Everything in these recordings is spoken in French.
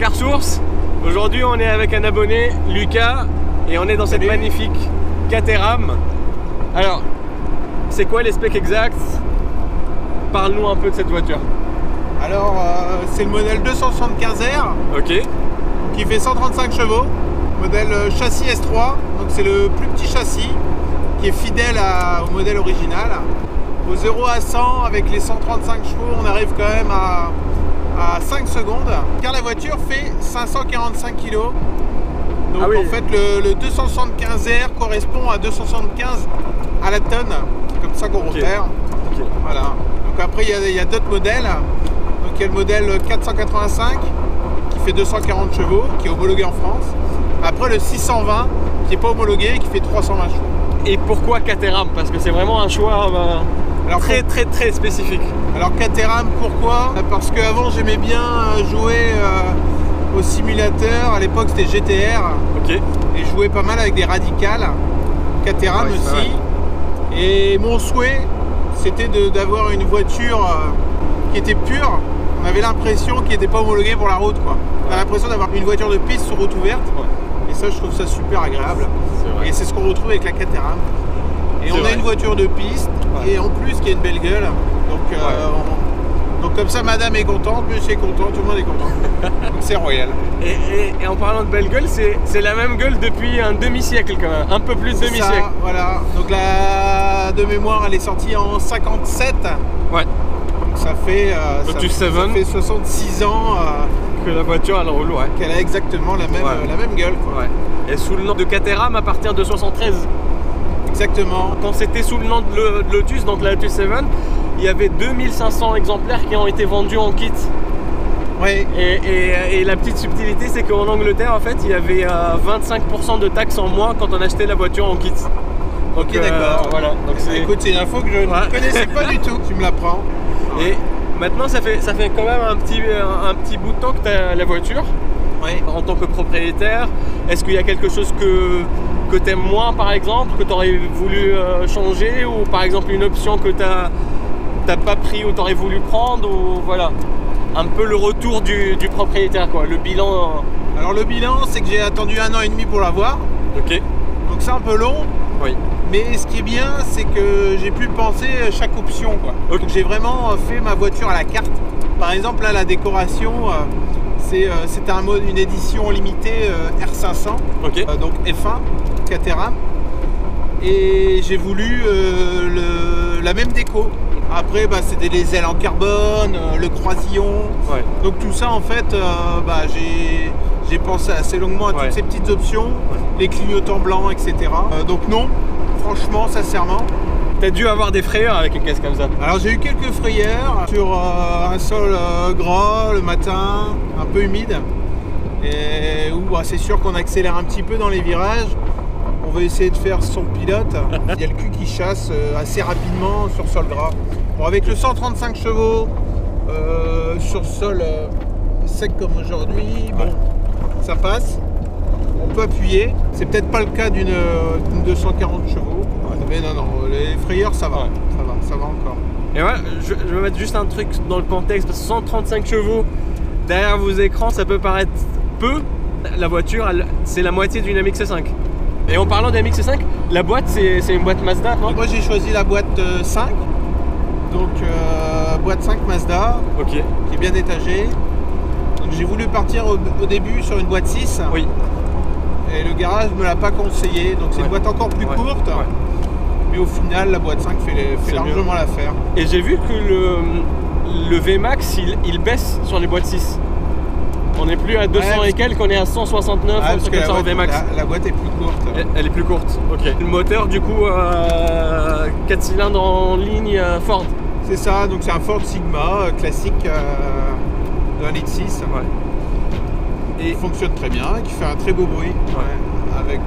Car Source. Aujourd'hui on est avec un abonné, Lucas, et on est dans cette magnifique Caterham. Alors, c'est quoi les specs exacts? Parle-nous un peu de cette voiture. Alors, c'est le modèle 275R. Ok. Qui fait 135 chevaux. Modèle châssis S3. Donc c'est le plus petit châssis qui est fidèle au modèle original. Au 0 à 100 avec les 135 chevaux, on arrive quand même à 5 secondes. Car la voiture fait 545 kg. Donc en fait le 275R correspond à 275 à la tonne. C'est comme ça qu'on repère. Okay. Voilà. Donc après il y a d'autres modèles. Donc il y a le modèle 485 qui fait 240 chevaux, qui est homologué en France. Après le 620 qui n'est pas homologué, qui fait 320 chevaux. Et pourquoi Caterham? Parce que c'est vraiment un choix très spécifique. Alors Caterham, pourquoi? Parce qu'avant j'aimais bien jouer au simulateur. À l'époque c'était GTR. Ok. Et je jouais pas mal avec des radicales. Caterham aussi. Et mon souhait c'était d'avoir une voiture qui était pure. On avait l'impression qu'il n'était pas homologué pour la route, quoi. On a l'impression d'avoir une voiture de piste sur route ouverte. Et ça, je trouve ça super agréable. Et c'est ce qu'on retrouve avec la Caterham. Et on a une voiture de piste et en plus qui a une belle gueule. Donc comme ça, madame est contente, monsieur est content, tout le monde est content. Donc c'est royal. Et en parlant de belle gueule, c'est la même gueule depuis un demi-siècle quand même. Un peu plus de demi-siècle. Voilà. Donc de mémoire, elle est sortie en 57. Ouais. Donc ça fait 66 ans que la voiture elle roule, qu'elle a exactement la même gueule, quoi. Et sous le nom de Caterham à partir de 73. Exactement. Quand c'était sous le nom de Lotus, donc la Lotus 7, il y avait 2500 exemplaires qui ont été vendus en kit. Oui. Et la petite subtilité, c'est qu'en Angleterre, en fait, il y avait 25% de taxes en moins quand on achetait la voiture en kit. Donc, ok, d'accord. Voilà. Donc écoute, c'est une info que je ne connaissais pas du tout. Tu me l'apprends. Et maintenant, ça fait quand même un petit bout de temps que tu as la voiture. Oui. En tant que propriétaire, est-ce qu'il y a quelque chose que tu aimes moins, par exemple, que tu aurais voulu changer, ou par exemple une option que tu n'as pas pris ou tu aurais voulu prendre, ou voilà, un peu le retour du propriétaire, quoi, le bilan. Alors le bilan, c'est que j'ai attendu 1 an et demi pour l'avoir. Ok. Donc c'est un peu long. Oui. Mais ce qui est bien, c'est que j'ai pu penser chaque option, quoi. Okay. Donc j'ai vraiment fait ma voiture à la carte. Par exemple, là, la décoration, c'était une édition limitée R500, okay. Donc F1, Caterham. Et j'ai voulu la même déco. Après, c'était les ailes en carbone, le croisillon. Ouais. Donc tout ça, en fait, j'ai pensé assez longuement à toutes ces petites options, les clignotants blancs, etc. Donc non, franchement, sincèrement. T'as dû avoir des frayeurs avec une caisse comme ça? Alors j'ai eu quelques frayeurs sur un sol gras le matin, un peu humide. Et où c'est sûr qu'on accélère un petit peu dans les virages. On va essayer de faire son pilote. Il y a le cul qui chasse assez rapidement sur sol gras. Bon, avec le 135 chevaux sur sol sec comme aujourd'hui, bon, ça passe. On peut appuyer. C'est peut-être pas le cas d'une 240 chevaux. Mais non, les frayeurs ça va. Ça va encore. Et je vais mettre juste un truc dans le contexte, parce que 135 chevaux derrière vos écrans, ça peut paraître peu. La voiture, c'est la moitié d'une MX-5. Et en parlant de MX-5, la boîte, c'est une boîte Mazda, non? Moi j'ai choisi la boîte 5. Donc boîte 5 Mazda, qui est bien étagée. Donc j'ai voulu partir au début sur une boîte 6. Oui. Et le garage ne me l'a pas conseillé. Donc c'est une boîte encore plus courte. Ouais. Mais au final, la boîte 5 fait largement l'affaire. Et j'ai vu que le VMAX, il baisse sur les boîtes 6. On n'est plus à 200 et quelques, on est à 169 parce que en VMAX. La boîte est plus courte. Elle est plus courte, ok. Le moteur, du coup, 4 cylindres en ligne Ford. C'est ça, donc c'est un Ford Sigma classique d'un litre 6. Ouais. Et il fonctionne très bien, qui fait un très beau bruit. Avec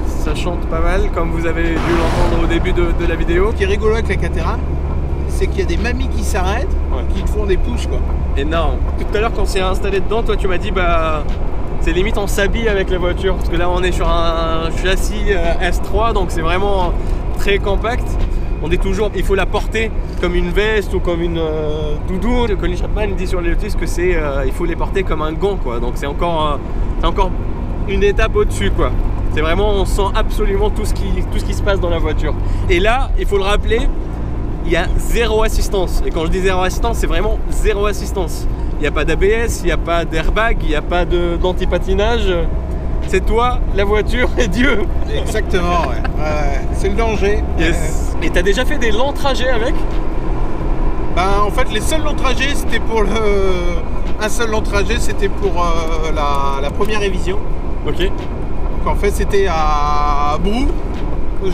ça chante pas mal, comme vous avez dû l'entendre au début de la vidéo. Ce qui est rigolo avec la Caterham, c'est qu'il y a des mamies qui s'arrêtent, qui te font des push, quoi. Énorme. Tout à l'heure, quand on s'est installé dedans, toi tu m'as dit c'est limite on s'habille avec la voiture, parce que là on est sur un châssis S3, donc c'est vraiment très compact. on dit toujours il faut la porter comme une veste ou comme une doudoune. Colin Chapman dit sur les Lotus que c'est il faut les porter comme un gant, quoi. Donc c'est encore une étape au-dessus, quoi. C'est vraiment, on sent absolument tout ce qui se passe dans la voiture. Et là, il faut le rappeler, il y a zéro assistance. Et quand je dis zéro assistance, c'est vraiment zéro assistance. Il n'y a pas d'ABS, il n'y a pas d'airbag, il n'y a pas d'anti-patinage. C'est toi, la voiture et Dieu. Exactement, ouais. C'est le danger. Yes. Et t'as déjà fait des longs trajets avec? En fait, les seuls longs trajets, c'était pour un seul long trajet, c'était pour la première révision. Ok. Donc en fait, c'était à Brou.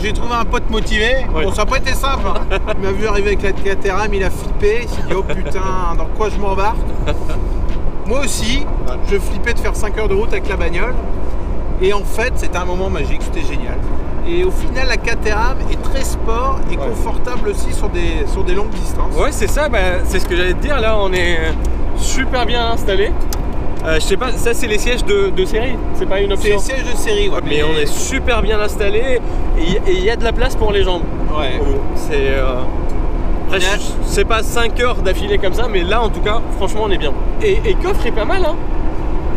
J'ai trouvé un pote motivé. Ouais. Bon, ça n'a pas été simple. Hein. Il m'a vu arriver avec la Caterham, il a flippé. Il s'est dit, oh putain, dans quoi je m'embarque? Moi aussi, je flippais de faire 5 heures de route avec la bagnole. Et en fait, c'était un moment magique, c'était génial. Et au final, la Caterham est très sport et confortable aussi sur des longues distances. Ouais, c'est ça, c'est ce que j'allais te dire. Là, on est super bien installé. Je sais pas, ça c'est les sièges de série, c'est pas une option. C'est les sièges de série, ouais. Mais on est super bien installé et il y a de la place pour les jambes. Ouais. C'est c'est pas 5 heures d'affilée comme ça, mais là en tout cas, franchement, on est bien. Et coffre est pas mal, hein.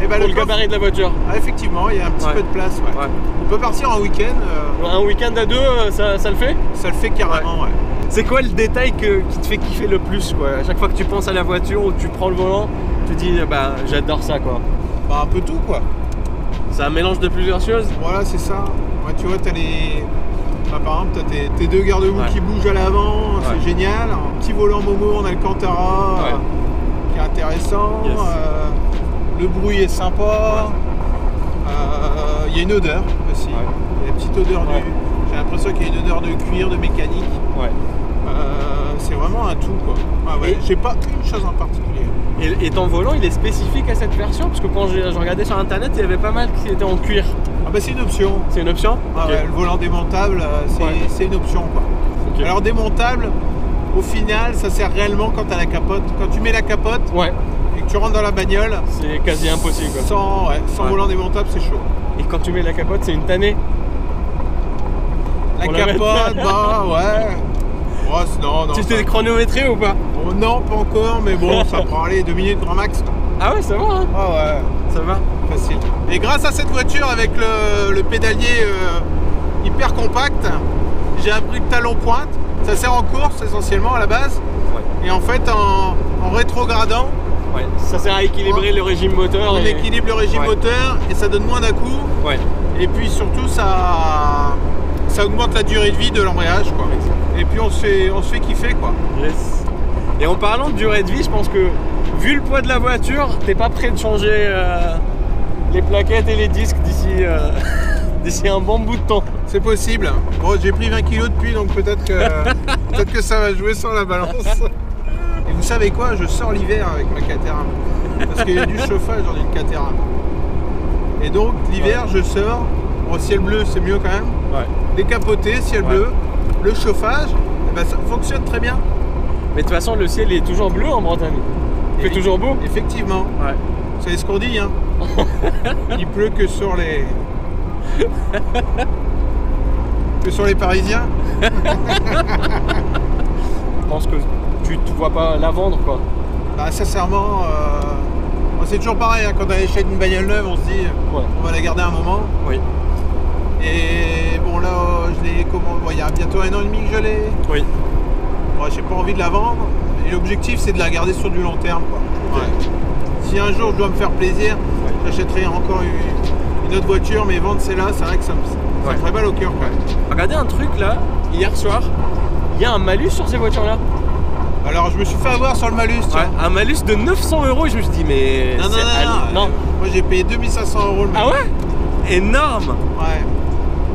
Et pour le gabarit de la voiture. Ah, effectivement, il y a un petit peu de place. Ouais. On peut partir en week-end. Un week-end à deux, ça le fait? Ça le fait carrément, ouais. C'est quoi le détail qui te fait kiffer le plus, quoi? À chaque fois que tu penses à la voiture ou que tu prends le volant, tu te dis j'adore ça, quoi. Un peu tout, quoi. C'est un mélange de plusieurs choses. Voilà, c'est ça. Ouais, tu vois, t'as les... par exemple, t'as tes deux garde-boue qui bougent à l'avant, c'est génial. Un petit volant Momo, on a le Cantara qui est intéressant. Yes. Le bruit est sympa. Il y a une odeur aussi. Il y a une petite odeur j'ai l'impression qu'il y a une odeur de cuir, de mécanique. C'est vraiment un tout, quoi. J'ai pas une chose en particulier. Et ton volant, il est spécifique à cette version? Parce que quand je regardais sur internet, il y avait pas mal qui étaient en cuir. C'est une option. C'est une option? Le volant démontable, c'est une option, quoi. Okay. Alors démontable, au final, ça sert réellement quand tu as la capote. Quand tu mets la capote et que tu rentres dans la bagnole, c'est quasi impossible, quoi. Sans volant démontable, c'est chaud. Et quand tu mets la capote, c'est une tannée? La capote, non. Tu t'es chronométré ou pas? Non, pas encore, mais bon, ça prend 2 minutes grand max. Ah ouais, ça va, hein? Ah ouais. Ça va? Facile. Et grâce à cette voiture, avec le pédalier hyper compact, j'ai appris le talon pointe. Ça sert en course essentiellement à la base. Et en fait, en rétrogradant, ça sert à équilibrer le régime moteur. On équilibre le régime moteur et ça donne moins d'à-coups. Et puis surtout, ça augmente la durée de vie de l'embrayage, quoi. Et puis on se fait kiffer, quoi. Yes. Et en parlant de durée de vie, je pense que vu le poids de la voiture, t'es pas prêt de changer les plaquettes et les disques d'ici un bon bout de temps. C'est possible. Bon, j'ai pris 20 kg depuis, donc peut-être que ça va jouer sur la balance. Et vous savez quoi? Je sors l'hiver avec ma Caterham. Parce qu'il y a du chauffage dans une Caterham. Et donc l'hiver, je sors. Bon, ciel bleu, c'est mieux quand même. Décapoté, ciel bleu. Le chauffage, ça fonctionne très bien. Mais de toute façon, le ciel est toujours bleu en Bretagne. Il fait toujours beau. Effectivement. C'est ce qu'on dit, hein. Il pleut que sur les... Parisiens. Je pense que tu ne vois pas la vendre, quoi. Sincèrement, c'est toujours pareil, hein, quand on achète une bagnole neuve, on se dit on va la garder un moment. Et bon, là, je l'ai commandé. Il y a bientôt 1 an et demi que je l'ai. J'ai pas envie de la vendre. Et l'objectif, c'est de la garder sur du long terme, quoi. Si un jour je dois me faire plaisir, j'achèterai encore une autre voiture, mais vendre celle-là, c'est vrai que ça me ferait mal au cœur, quand même. Regardez un truc là, hier soir, il y a un malus sur ces voitures-là. Alors je me suis fait avoir sur le malus. Un malus de 900 €, je me suis dit mais... Non. Moi j'ai payé 2500 € le malus. Ah ouais? Énorme.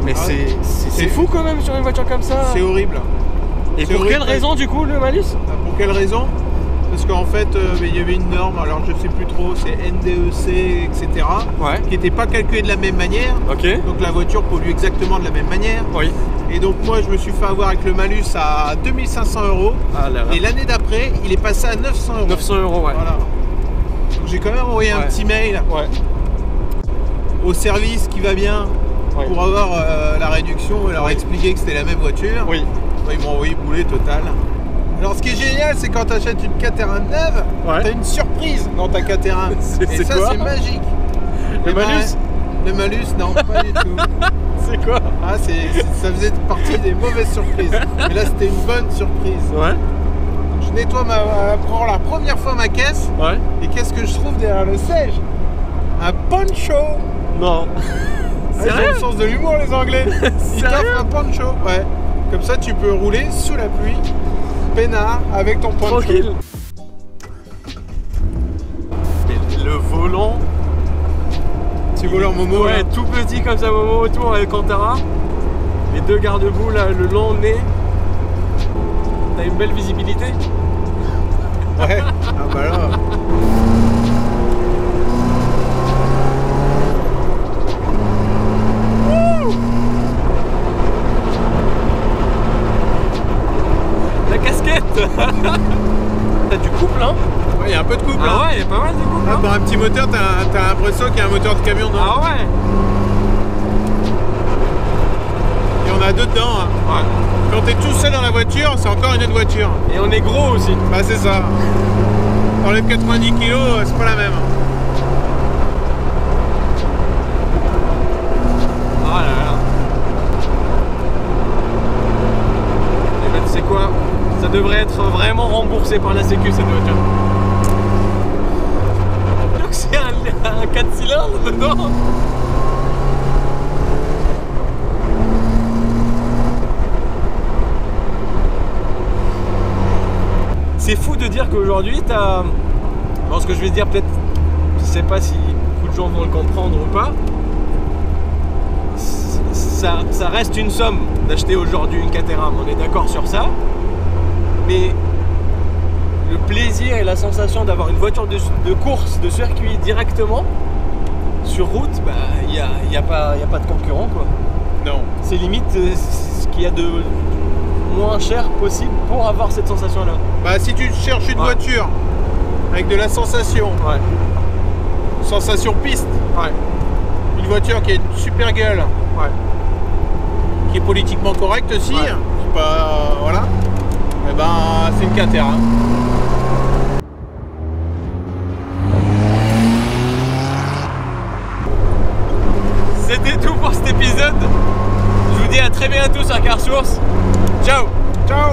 Mais c'est fou quand même sur une voiture comme ça. C'est horrible. Et pour quelle raison du coup le malus? Pour quelle raison? Parce qu'en fait, il y avait une norme, alors je sais plus trop, c'est NDEC, etc. Qui n'était pas calculée de la même manière. Donc la voiture pollue exactement de la même manière. Et donc moi je me suis fait avoir avec le malus à 2500 €. Et l'année d'après, il est passé à 900 €. 900 €, Voilà. Donc j'ai quand même envoyé un petit mail au service qui va bien Ouais. pour avoir la réduction et leur expliquer que c'était la même voiture. Oui. Ils m'ont envoyé bouler total. Alors ce qui est génial, c'est quand tu achètes une Caterham neuve, Ouais. tu as une surprise dans ta Caterham. C'est Et ça, quoi? c'est magique. Le Eh ben, malus? le malus, non, pas du tout. C'est quoi? Ah, ça faisait partie des mauvaises surprises. Mais là, c'était une bonne surprise. Ouais. Je nettoie pour la première fois ma caisse. Ouais. Et qu'est-ce que je trouve derrière le siège? Un poncho. Non. Ah, ils ont Sérieux? le sens de l'humour, les Anglais. Ils Sérieux? t'offrent un poncho. Ouais. Comme ça, tu peux rouler sous la pluie, peinard, avec ton poncho. Tranquille. Mais le volant. Petit volant Momo. Ouais, là. tout petit comme ça, Momo autour avec Cantara. Les deux garde-boue là, le long nez. T'as une belle visibilité. Ouais. Ah bah là. La casquette. T'as du couple, hein? Ouais, il y a un peu de couple. Ah hein. ouais, il y a pas mal de couple. Ah, Hein. pour un petit moteur, t'as l'impression qu'il y a un moteur de camion dedans. Ah ouais. Et on a deux dedans. Hein. Ouais. Quand t'es tout seul dans la voiture, c'est encore une autre voiture. Et on est gros aussi. Bah c'est ça. Enlève 90 kg, c'est pas la même. Ah là là. Et ben tu sais quoi? Ça devrait être vraiment remboursé par la Sécu cette voiture. Donc c'est un 4 cylindres dedans. C'est fou de dire qu'aujourd'hui t'as... Bon, ce que je vais dire peut-être, je sais pas si beaucoup de gens vont le comprendre ou pas. Ça reste une somme d'acheter aujourd'hui une Caterham, on est d'accord sur ça. Mais le plaisir et la sensation d'avoir une voiture de course, de circuit directement sur route, bah il n'y a pas de concurrent quoi. Non. C'est limite ce qu'il y a de moins cher possible pour avoir cette sensation là. Bah si tu cherches une Ouais. voiture avec de la sensation, Ouais. sensation piste, Ouais. une voiture qui a une super gueule, Ouais. qui est politiquement correcte aussi, Ouais. c'est pas... voilà. Et ben c'est une Caterham. C'était tout pour cet épisode. Je vous dis à très bientôt sur Car Source. Ciao. Ciao.